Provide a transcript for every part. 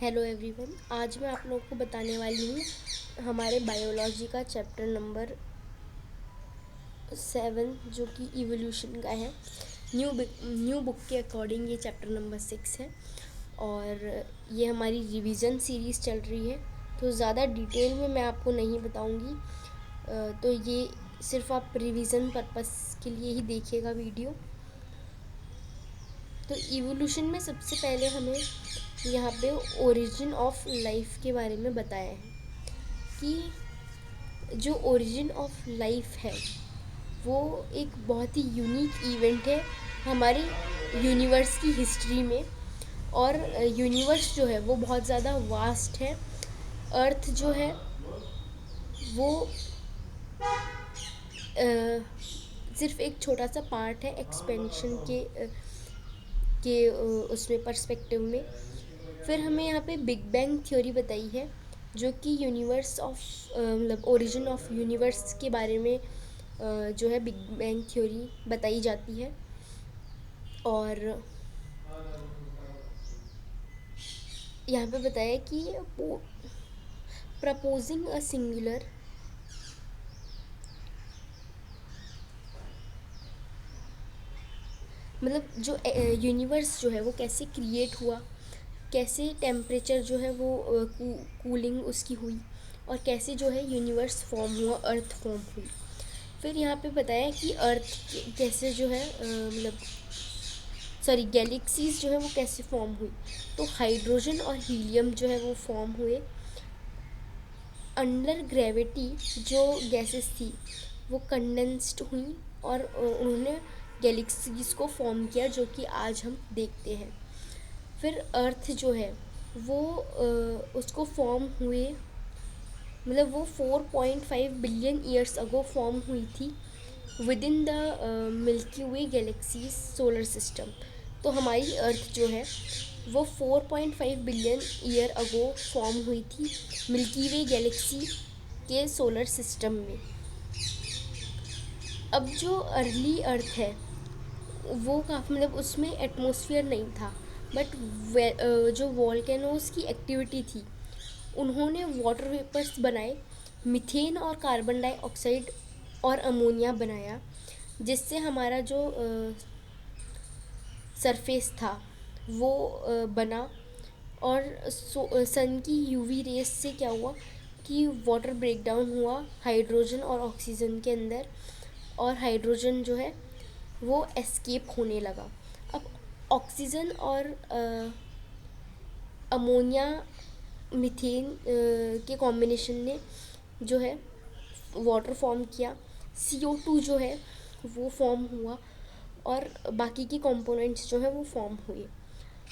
Hello everyone. आज मैं आप लोगों को बताने वाली हूँ हमारे बायोलॉजी का चैप्टर नंबर 7 जो कि इवोल्यूशन का है। न्यू बुक के अकॉर्डिंग ये चैप्टर नंबर 6 है और ये हमारी रिवीजन सीरीज़ चल रही है, तो ज़्यादा डिटेल में मैं आपको नहीं बताऊँगी। तो ये सिर्फ आप रिवीजन पर्पस के लिए ही देखिएगा वीडियो। तो इवोल्यूशन में सबसे पहले हमें यहाँ पे ओरिजिन ऑफ लाइफ के बारे में बताया है कि जो ओरिजिन ऑफ लाइफ है वो एक बहुत ही यूनिक इवेंट है हमारे यूनिवर्स की हिस्ट्री में। और यूनिवर्स जो है वो बहुत ज़्यादा वास्ट है। अर्थ जो है वो सिर्फ एक छोटा सा पार्ट है एक्सपेंशन के उसमें पर्सपेक्टिव में। फिर हमें यहाँ पे बिग बैंग थ्योरी बताई है जो कि यूनिवर्स ऑफ मतलब ओरिजिन ऑफ यूनिवर्स के बारे में जो है बिग बैंग थ्योरी बताई जाती है। और यहाँ पे बताया कि प्रपोजिंग अ सिंगुलर मतलब जो यूनिवर्स जो है वो कैसे क्रिएट हुआ, कैसे टेम्परेचर जो है वो कूलिंग उसकी हुई और कैसे जो है यूनिवर्स फॉर्म हुआ, अर्थ फॉर्म हुई। फिर यहाँ पे बताया कि अर्थ कैसे जो है मतलब सॉरी गैलेक्सीज जो है वो कैसे फॉर्म हुई। तो हाइड्रोजन और हीलियम जो है वो फॉर्म हुए। अंडर ग्रेविटी जो गैसेस थी वो कंडेंस्ड हुई और उन्होंने गैलेक्सीज को फॉर्म किया जो कि आज हम देखते हैं। फिर अर्थ जो है वो उसको फॉर्म हुए मतलब वो 4.5 बिलियन ईयर्स अगो फॉर्म हुई थी with in the milky way galaxies solar system. तो हमारी अर्थ जो है वो 4.5 बिलियन ईयर अगो फॉर्म हुई थी मिल्की वे गैलेक्सी के सोलर सिस्टम में। अब जो अर्ली अर्थ है वो काफ़ी मतलब उसमें एटमॉस्फेयर नहीं था, बट जो वॉल्केनोज की एक्टिविटी थी उन्होंने वाटर वेपर्स बनाए, मीथेन और कार्बन डाइऑक्साइड और अमोनिया बनाया, जिससे हमारा जो सरफेस था वो बना। और सन की यूवी रेस से क्या हुआ कि वाटर ब्रेक डाउन हुआ हाइड्रोजन और ऑक्सीजन के अंदर, और हाइड्रोजन जो है वो एस्केप होने लगा। अब ऑक्सीजन और अमोनिया मीथेन के कॉम्बिनेशन ने जो है वाटर फॉर्म किया। CO2 जो है वो फॉर्म हुआ और बाकी की कंपोनेंट्स जो है वो फॉर्म हुए।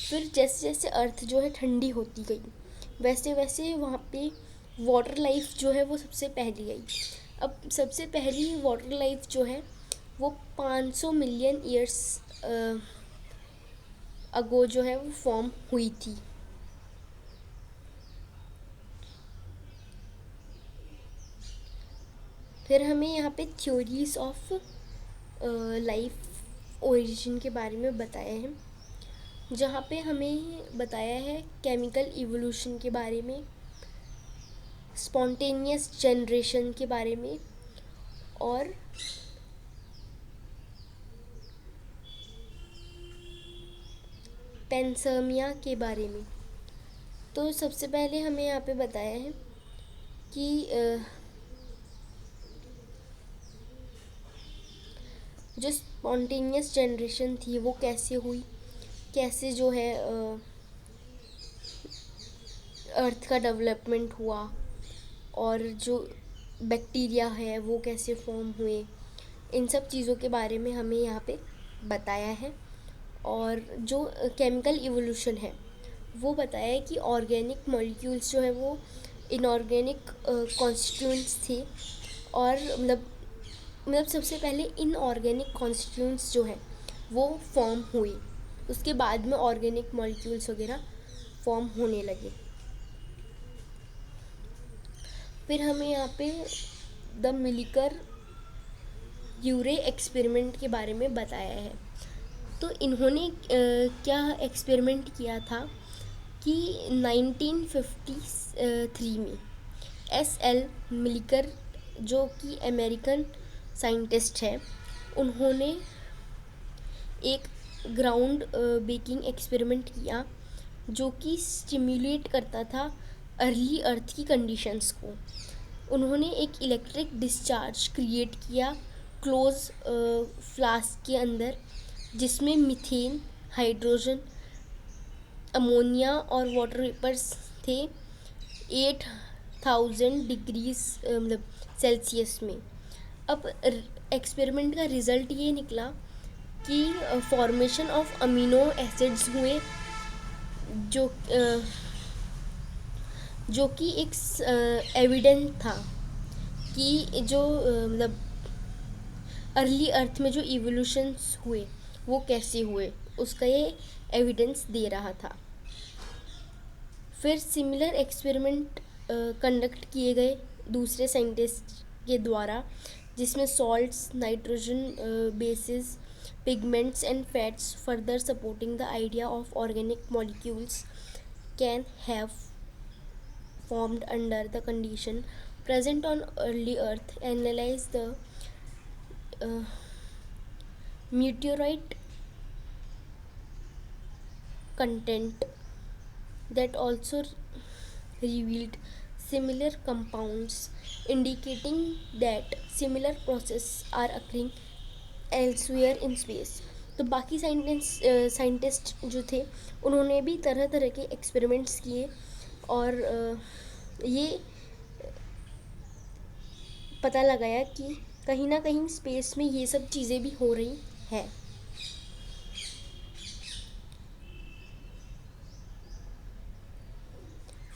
फिर जैसे जैसे अर्थ जो है ठंडी होती गई वैसे वैसे वहाँ पे वाटर लाइफ जो है वो सबसे पहली आई। अब सबसे पहली वाटर लाइफ जो है वो 500 मिलियन ईयर्स अगो जो है वो फॉर्म हुई थी। फिर हमें यहाँ पे थ्योरीज ऑफ लाइफ ओरिजिन के बारे में बताया है, जहाँ पे हमें बताया है केमिकल इवोल्यूशन के बारे में, स्पॉन्टेनियस जनरेशन के बारे में और पेंसर्मिया के बारे में। तो सबसे पहले हमें यहाँ पे बताया है कि जो स्पॉन्टेनियस जनरेशन थी वो कैसे हुई, कैसे जो है अर्थ का डेवलपमेंट हुआ और जो बैक्टीरिया है वो कैसे फॉर्म हुए, इन सब चीज़ों के बारे में हमें यहाँ पे बताया है। और जो केमिकल इवोल्यूशन है वो बताया है कि ऑर्गेनिक मॉलिक्यूल्स जो है वो इनऑर्गेनिक कॉन्स्टिट्यूएंट्स थे, और मतलब सबसे पहले इनऑर्गेनिक कॉन्स्टिट्यूएंट्स जो है वो फॉर्म हुए, उसके बाद में ऑर्गेनिक मॉलिक्यूल्स वगैरह फॉर्म होने लगे। फिर हमें यहाँ पे द मिलिकर यूरे एक्सपेरिमेंट के बारे में बताया है। तो इन्होंने क्या एक्सपेरिमेंट किया था कि 1953 में S.L. मिलकर, जो कि अमेरिकन साइंटिस्ट है, उन्होंने एक ग्राउंड ब्रेकिंग एक्सपेरिमेंट किया जो कि स्टिम्युलेट करता था अर्ली अर्थ की कंडीशंस को। उन्होंने एक इलेक्ट्रिक डिस्चार्ज क्रिएट किया क्लोज फ्लास्क के अंदर, जिसमें मीथेन, हाइड्रोजन, अमोनिया और वाटर वेपर्स थे 8000 डिग्रीज मतलब सेल्सियस में। अब एक्सपेरिमेंट का रिज़ल्ट ये निकला कि फॉर्मेशन ऑफ अमीनो एसिड्स हुए, जो कि एक एविडेंट था कि जो मतलब अर्ली अर्थ में जो इवोल्यूशंस हुए वो कैसे हुए, उसका ये एविडेंस दे रहा था। फिर सिमिलर एक्सपेरिमेंट कंडक्ट किए गए दूसरे साइंटिस्ट के द्वारा, जिसमें salts, nitrogen bases, pigments and fats further supporting the idea of organic molecules can have formed under the condition present on early earth. Analyze the meteorite content that also revealed similar compounds, indicating that similar processes are occurring elsewhere in space. तो बाकी scientist जो थे उन्होंने भी तरह तरह के experiments किए और ये पता लगाया कि कहीं ना कहीं स्पेस में ये सब चीज़ें भी हो रही हैं।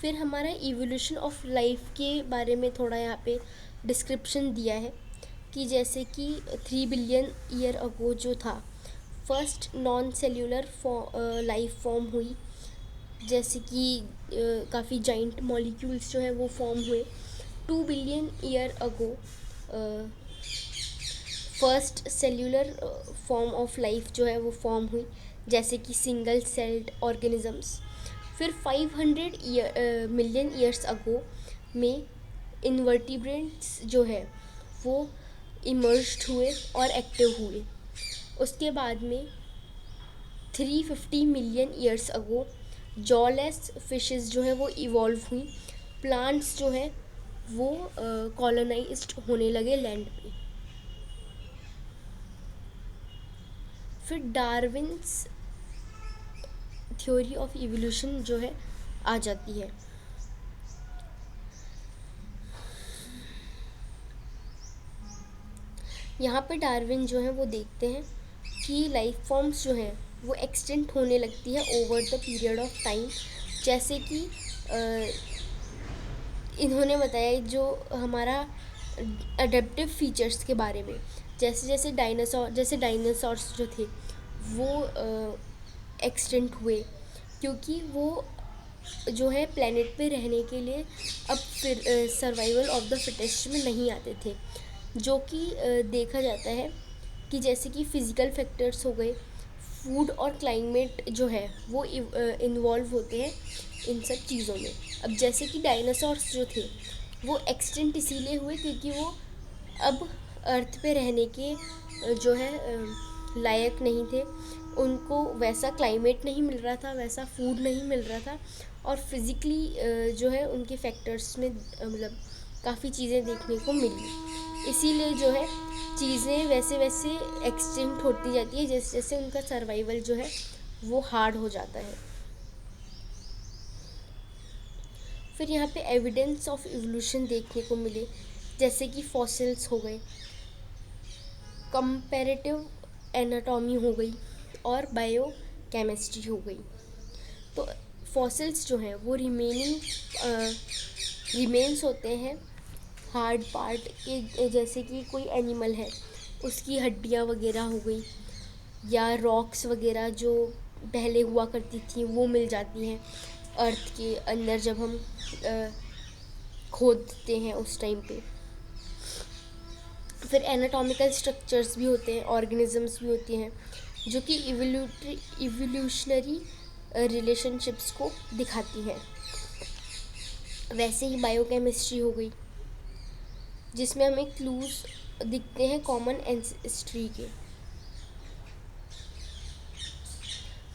फिर हमारा इवोल्यूशन ऑफ लाइफ के बारे में थोड़ा यहाँ पे डिस्क्रिप्शन दिया है कि जैसे कि 3 बिलियन ईयर अगो जो था first non cellular life form हुई, जैसे कि काफ़ी जाइंट मॉलिक्यूल्स जो है वो फॉर्म हुए। 2 billion year ago first cellular form of life जो है वो फॉर्म हुई, जैसे कि सिंगल सेल्ड ऑर्गेनिजम्स। फिर 500 मिलियन ईयर्स अगो में इन्वर्टिब्रेट्स जो है वो इमर्ज्ड हुए और एक्टिव हुए। उसके बाद में 350 million years ago jawless fishes जो है वो इवॉल्व हुई। प्लांट्स जो है वो कॉलोनाइज्ड होने लगे लैंड पे। फिर डार्विन्स थ्योरी ऑफ इवोल्यूशन जो है आ जाती है। यहाँ पे डार्विन जो है वो देखते हैं कि लाइफ फॉर्म्स जो हैं वो एक्सटेंट होने लगती है over the period of time, जैसे कि इन्होंने बताया जो हमारा अडेप्टिव फीचर्स के बारे में, जैसे डायनासोर्स जो थे वो एक्सटेंट हुए, क्योंकि वो जो है प्लेनेट पे रहने के लिए अब फिर सर्वाइवल ऑफ द फिटेस्ट में नहीं आते थे, जो कि देखा जाता है कि जैसे कि फ़िज़िकल फैक्टर्स हो गए, फूड और क्लाइमेट जो है वो इन्वॉल्व होते हैं इन सब चीज़ों में। अब जैसे कि डायनासोर्स जो थे वो एक्सटेंट इसीलिए हुए क्योंकि वो अब अर्थ पे रहने के जो है लायक नहीं थे, उनको वैसा क्लाइमेट नहीं मिल रहा था, वैसा फूड नहीं मिल रहा था, और फिज़िकली जो है उनके फैक्टर्स में मतलब काफ़ी चीज़ें देखने को मिली। इसीलिए जो है चीज़ें वैसे वैसे एक्सटेंट होती जाती है जैसे जैसे उनका सर्वाइवल जो है वो हार्ड हो जाता है। फिर यहाँ पे एविडेंस ऑफ इवोल्यूशन देखने को मिले, जैसे कि फॉसिल्स हो गए, कंपैरेटिव एनाटॉमी हो गई और बायो केमिस्ट्री हो गई। तो फॉसिल्स जो हैं वो रिमेन्स होते हैं हार्ड पार्ट के, जैसे कि कोई एनिमल है उसकी हड्डियाँ वगैरह हो गई, या रॉक्स वगैरह जो पहले हुआ करती थी वो मिल जाती हैं अर्थ के अंदर जब हम खोदते हैं उस टाइम पे। फिर एनाटॉमिकल स्ट्रक्चर्स भी होते हैं, ऑर्गेनिजम्स भी होती हैं जो कि इवोल्यूशनरी रिलेशनशिप्स को दिखाती हैं। वैसे ही बायोकेमिस्ट्री हो गई, जिसमें हमें क्लूज दिखते हैं कॉमन एंसेस्ट्री के।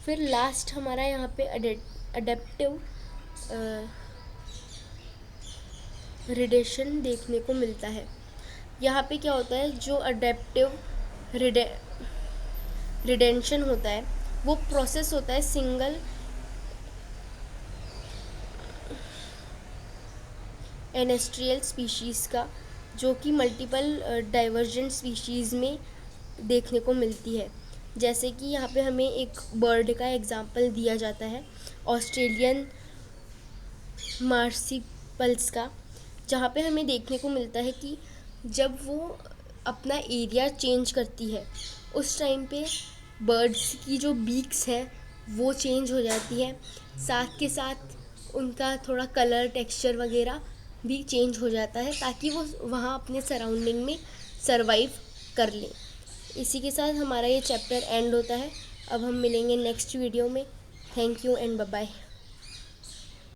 फिर लास्ट हमारा यहाँ पे अडेप्टिव रिडेशन देखने को मिलता है। यहाँ पे क्या होता है, जो अडेप्टिव रिडेंशन होता है वो प्रोसेस होता है सिंगल एनेस्ट्रियल स्पीशीज़ का, जो कि मल्टीपल डाइवर्जेंट स्पीशीज़ में देखने को मिलती है। जैसे कि यहाँ पे हमें एक बर्ड का एग्जांपल दिया जाता है, ऑस्ट्रेलियन मार्सिपल्स का, जहाँ पे हमें देखने को मिलता है कि जब वो अपना एरिया चेंज करती है उस टाइम पे बर्ड्स की जो बीक्स है वो चेंज हो जाती है, साथ के साथ उनका थोड़ा कलर टेक्सचर वगैरह भी चेंज हो जाता है, ताकि वो वहाँ अपने सराउंडिंग में सरवाइव कर लें। इसी के साथ हमारा ये चैप्टर एंड होता है। अब हम मिलेंगे नेक्स्ट वीडियो में। Thank you and bye bye.